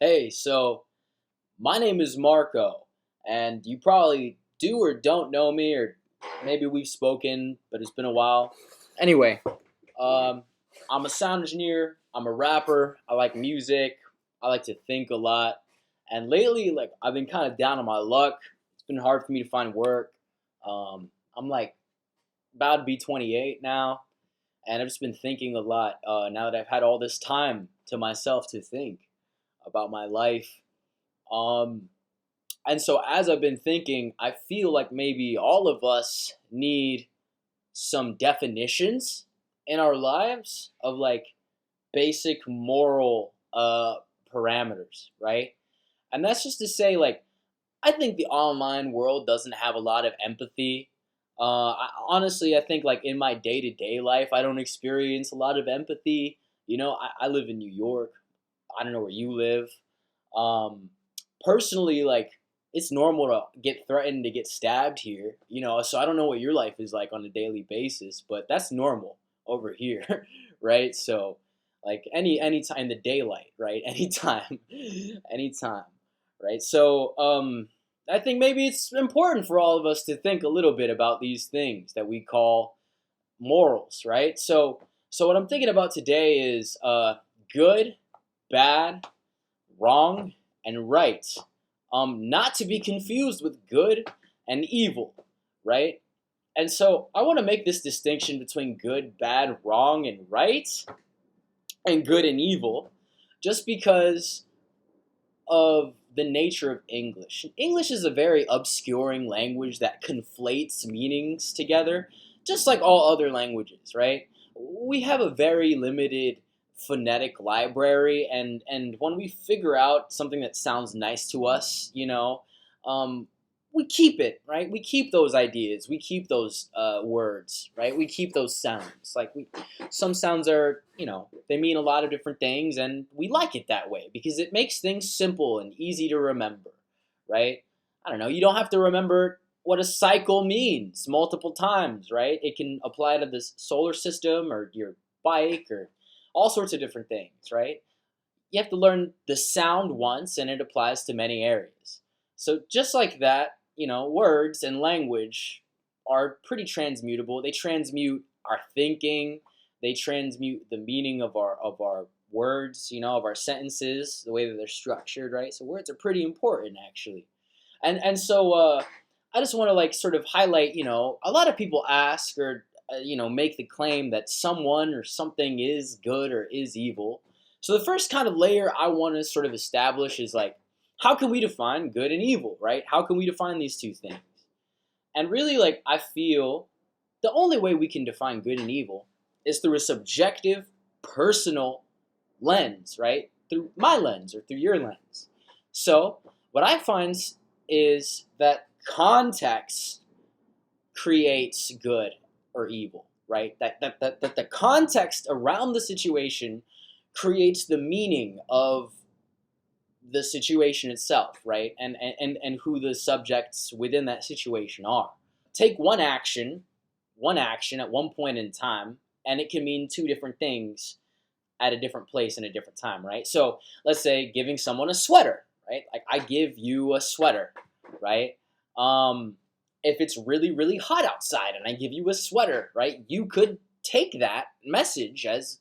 Hey, so my name is Marco, and you probably do or don't know me, or maybe we've spoken, but it's been a while. Anyway, um, I'm a sound engineer, I'm a rapper, I like music, I like to think a lot, and lately, I've been kind of down on my luck. It's been hard for me to find work. I'm about to be 28 now, and I've just been thinking a lot now that I've had all this time to myself to think about my life. Um, and so as I've been thinking, I feel like maybe all of us need some definitions in our lives of like basic moral parameters, right? And that's just to say, like, I think the online world doesn't have a lot of empathy. Honestly, I think like in my day to day life, I don't experience a lot of empathy. I live in New York. I don't know where you live. Um, Personally, like it's normal to get threatened to get stabbed here, so I don't know what your life is like on a daily basis, but that's normal over here, right? So like any time in the daylight, right? Anytime, anytime, right? So I think maybe it's important for all of us to think a little bit about these things that we call morals, right? So what I'm thinking about today is good, bad, wrong, and right. Not to be confused with good and evil, right? And so I want to make this distinction between good, bad, wrong, and right, and good and evil, just because of the nature of English. English is a very obscuring language that conflates meanings together, just like all other languages, right? We have a very limited phonetic library, and when we figure out something that sounds nice to us, um, we keep it, right? We keep those ideas, we keep those words, right? We keep those sounds. Some sounds are, they mean a lot of different things, and we like it that way because it makes things simple and easy to remember, right? I don't know, you don't have to remember what a cycle means multiple times, right? It can apply to this solar system or your bike or all sorts of different things, right? You have to learn the sound once and it applies to many areas. So just like that, words and language are pretty transmutable. They transmute our thinking, they transmute the meaning of our words, of our sentences, the way that they're structured, right? So words are pretty important actually. And so I just want to like sort of highlight, a lot of people ask or make the claim that someone or something is good or is evil. So the first kind of layer I want to sort of establish is like, how can we define good and evil, right? How can we define these two things? And really, like, I feel the only way we can define good and evil is through a subjective, personal lens, right? Through my lens or through your lens. So what I find is that context creates good or evil, right? That the context around the situation creates the meaning of the situation itself, right? And who the subjects within that situation are. Take one action at one point in time, and it can mean two different things at a different place and a different time, right? So let's say giving someone a sweater, right? Like I give you a sweater, right? Um, if it's really, really hot outside and I give you a sweater, right? You could take that message as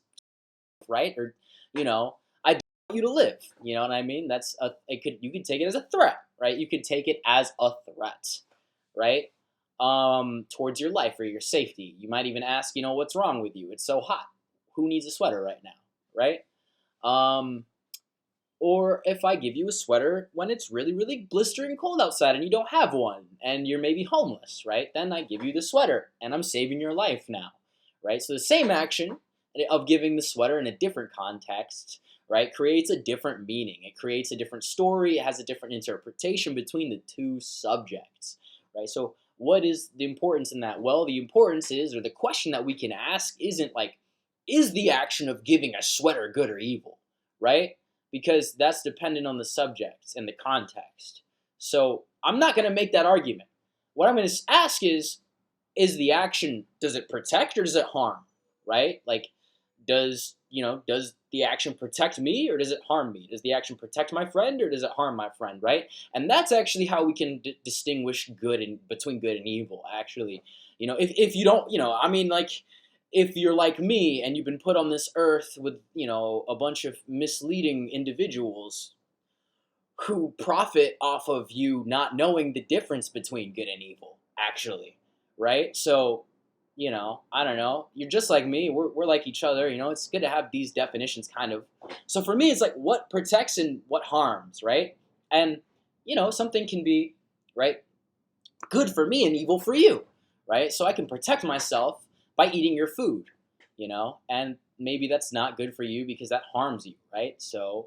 right, or I don't want you to live. You know what I mean? You could take it as a threat, right? You could take it as a threat, right? Towards your life or your safety. You might even ask, what's wrong with you? It's so hot. Who needs a sweater right now, right? Um, or if I give you a sweater when it's really, really blistering cold outside and you don't have one and you're maybe homeless, right? Then I give you the sweater and I'm saving your life now, right? So the same action of giving the sweater in a different context, right, creates a different meaning. It creates a different story. It has a different interpretation between the two subjects, right? So what is the importance in that? Well, the importance is, or the question that we can ask isn't like, is the action of giving a sweater good or evil, right? Because that's dependent on the subject and the context. So I'm not going to make that argument. What I'm going to ask is the action, does it protect or does it harm, right? Like, does the action protect me or does it harm me? Does the action protect my friend or does it harm my friend, right? And that's actually how we can distinguish good and between good and evil, actually. If you don't, I mean, like, if you're like me and you've been put on this earth with, a bunch of misleading individuals who profit off of you not knowing the difference between good and evil, actually, right? So, I don't know. You're just like me. We're like each other. It's good to have these definitions, kind of. So for me, it's like what protects and what harms, right? And, something can be, right, good for me and evil for you, right? So I can protect myself by eating your food, and maybe that's not good for you because that harms you, right? So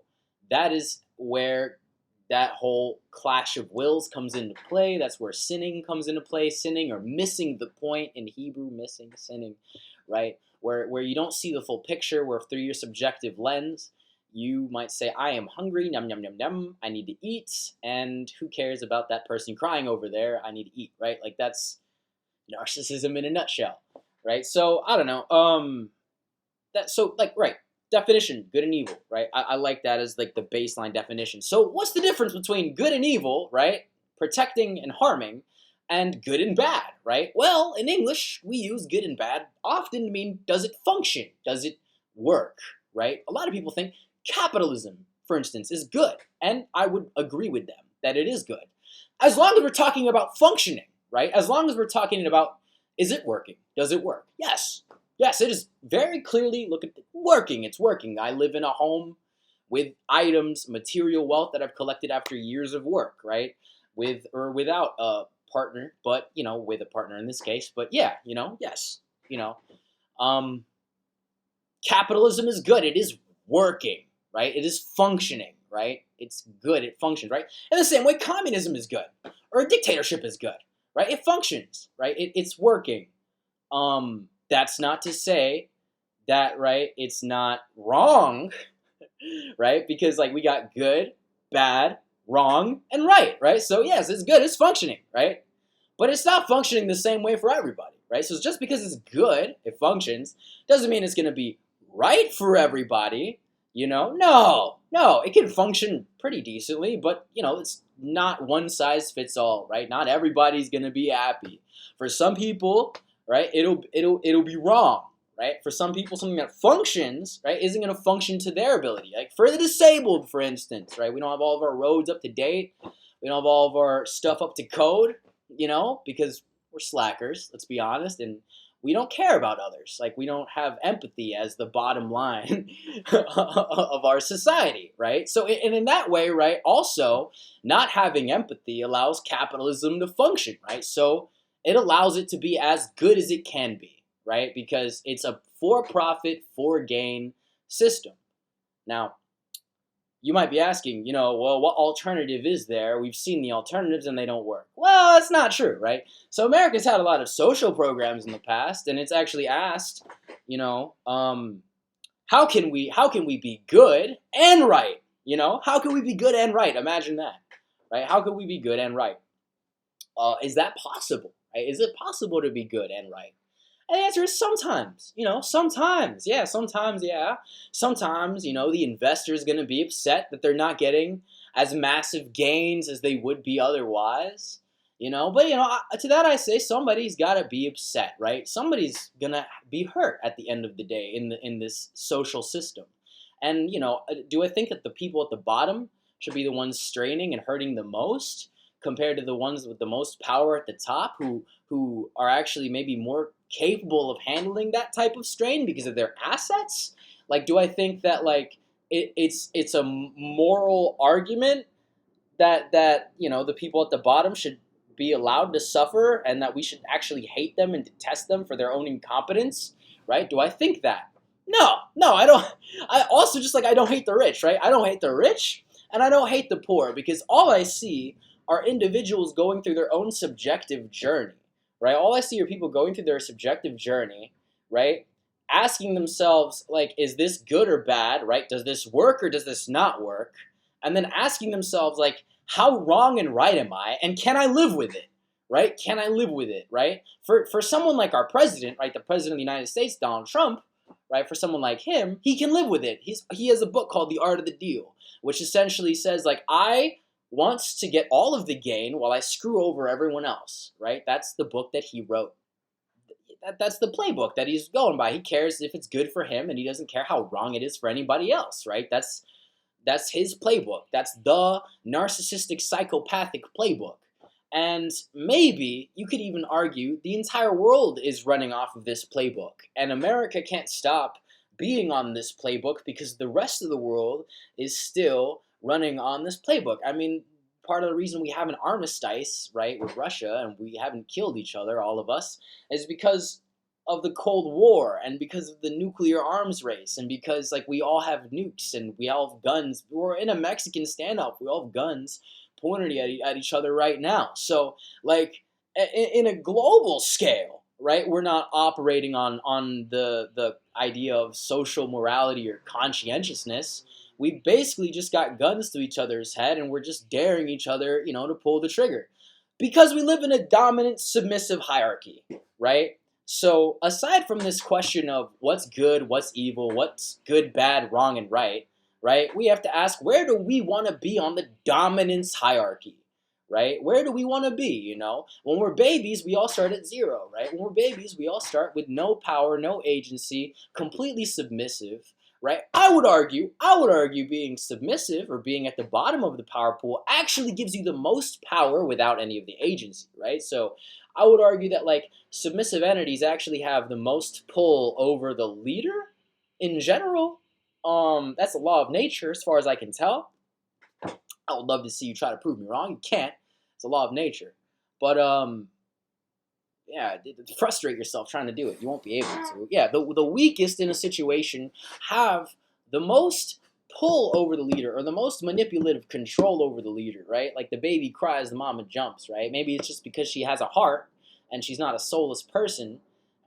that is where that whole clash of wills comes into play. That's where sinning comes into play. Sinning, or missing the point in Hebrew, missing, sinning, right? Where you don't see the full picture, where through your subjective lens, you might say, I am hungry, num num num num, I need to eat, and who cares about that person crying over there? I need to eat, right? Like, that's narcissism in a nutshell, right? So I don't know. Right, definition, good and evil, right? I like that as like the baseline definition. So what's the difference between good and evil, right? Protecting and harming, and good and bad, right? Well, in English, we use good and bad often to mean, does it function? Does it work, right? A lot of people think capitalism, for instance, is good, and I would agree with them that it is good, as long as we're talking about functioning, right? As long as we're talking about, is it working? Does it work? Yes. Yes, it is very clearly, look at it, working. It's working. I live in a home with items, material wealth that I've collected after years of work, right? With or without a partner, but, with a partner in this case. But yeah, yes, you know, um, capitalism is good. It is working, right? It is functioning, right? It's good. It functions, right? In the same way, communism is good, or a dictatorship is good, right? It functions, right? It's working. That's not to say that, right, it's not wrong, right? Because, like, we got good, bad, wrong, and right? So yes, it's good, it's functioning, right? But it's not functioning the same way for everybody, right? So just because it's good, it functions, doesn't mean it's going to be right for everybody, No, it can function pretty decently, but, it's not one size fits all, right? Not everybody's going to be happy. For some people, right, it'll be wrong, right? For some people, something that functions, right, isn't going to function to their ability. Like for the disabled, for instance, right? We don't have all of our roads up to date. We don't have all of our stuff up to code, because we're slackers, let's be honest, and we don't care about others. Like, we don't have empathy as the bottom line of our society, right? So, and in that way, right, also, not having empathy allows capitalism to function, right? So it allows it to be as good as it can be, right? Because it's a for-profit, for-gain system. Now, you might be asking, well, what alternative is there? We've seen the alternatives and they don't work. Well, that's not true, right? So America's had a lot of social programs in the past, and it's actually asked, how can we be good and right? How can we be good and right? Imagine that, right? How can we be good and right? Is that possible? Right? Is it possible to be good and right? And the answer is sometimes, sometimes, yeah, sometimes, yeah. Sometimes, the investor is going to be upset that they're not getting as massive gains as they would be otherwise, But, to that I say somebody's got to be upset, right? Somebody's going to be hurt at the end of the day in this social system. And, do I think that the people at the bottom should be the ones straining and hurting the most compared to the ones with the most power at the top who are actually maybe more capable of handling that type of strain because of their assets? Like, do I think that, like, it's a moral argument that the people at the bottom should be allowed to suffer and that we should actually hate them and detest them for their own incompetence, right? Do I think that? No, I don't. I also, just like I don't hate the rich, right? I don't hate the rich and I don't hate the poor, because all I see are individuals going through their own subjective journey, right? All I see are people going through their subjective journey, right? Asking themselves, like, is this good or bad, right? Does this work or does this not work? And then asking themselves, like, how wrong and right am I? And can I live with it, right? Can I live with it, right? For someone like our president, right, the president of the United States, Donald Trump, right? For someone like him, he can live with it. He has a book called The Art of the Deal, which essentially says like I wants to get all of the gain while I screw over everyone else, right? That's the book that he wrote. That's the playbook that he's going by. He cares if it's good for him, and he doesn't care how wrong it is for anybody else, right? That's his playbook. That's the narcissistic psychopathic playbook. And maybe you could even argue the entire world is running off of this playbook. And America can't stop being on this playbook because the rest of the world is still running on this playbook. I mean, part of the reason we have an armistice, right, with Russia and we haven't killed each other, all of us, is because of the Cold War and because of the nuclear arms race and because like we all have nukes and we all have guns. We're in a Mexican standoff. We all have guns pointed at each other right now. So like in a global scale, right? We're not operating on the idea of social morality or conscientiousness. We basically just got guns to each other's head and we're just daring each other, to pull the trigger. Because we live in a dominant submissive hierarchy, right? So aside from this question of what's good, what's evil, what's good, bad, wrong, and right? We have to ask, where do we want to be on the dominance hierarchy, right? Where do we want to be, When we're babies, we all start at zero, right? When we're babies, we all start with no power, no agency, completely submissive, right? I would argue being submissive or being at the bottom of the power pool actually gives you the most power without any of the agency, right? So I would argue that like submissive entities actually have the most pull over the leader in general. That's a law of nature as far as I can tell. I would love to see you try to prove me wrong. You can't. It's a law of nature. But yeah, frustrate yourself trying to do it. You won't be able to. Yeah, the weakest in a situation have the most pull over the leader or the most manipulative control over the leader, right? Like the baby cries, the mama jumps, right? Maybe it's just because she has a heart and she's not a soulless person,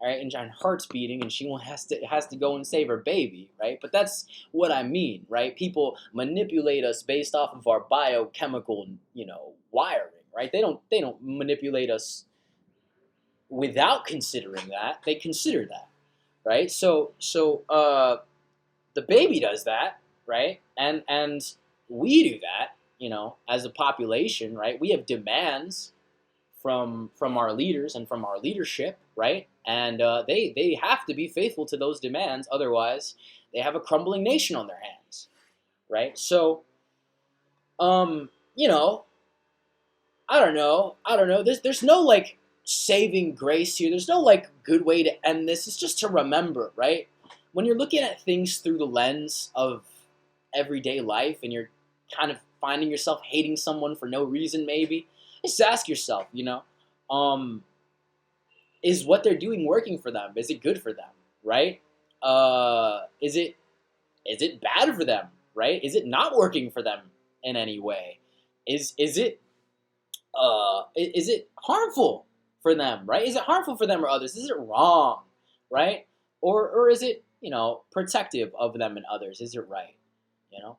right? And her heart's beating and she has to go and save her baby, right? But that's what I mean, right? People manipulate us based off of our biochemical, wiring, right? They don't manipulate us without considering that. They consider that, right? So the baby does that, right? And we do that, as a population, right? We have demands from our leaders and from our leadership, right? And they have to be faithful to those demands, otherwise they have a crumbling nation on their hands, right? So, you know, I don't know. There's no like saving grace here. There's no like good way to end this. It's just to remember, right? When you're looking at things through the lens of everyday life and you're kind of finding yourself hating someone for no reason, maybe, just ask yourself, um, is what they're doing working for them? Is it good for them, right? Is it bad for them, right? Is it not working for them in any way? Is it harmful for them, right? Is it harmful for them or others? Is it wrong, right? Or is it, protective of them and others? Is it right, you know?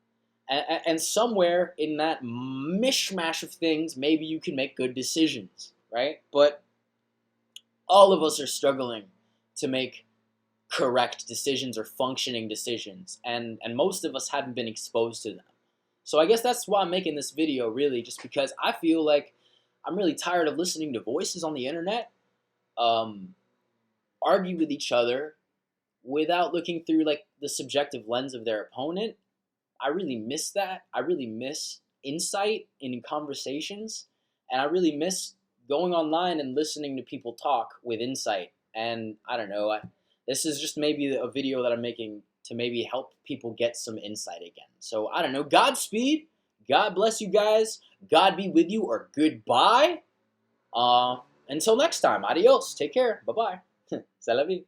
And somewhere in that mishmash of things, maybe you can make good decisions, right? But all of us are struggling to make correct decisions or functioning decisions, and most of us haven't been exposed to them. So I guess that's why I'm making this video, really, just because I feel like I'm really tired of listening to voices on the internet argue with each other without looking through like the subjective lens of their opponent. I really miss that. I really miss insight in conversations, and I really miss going online and listening to people talk with insight. And I don't know, this is just maybe a video that I'm making to maybe help people get some insight again. So I don't know, Godspeed, God bless you guys, God be with you, or goodbye. Until next time, adios, take care, bye-bye, c'est la vie.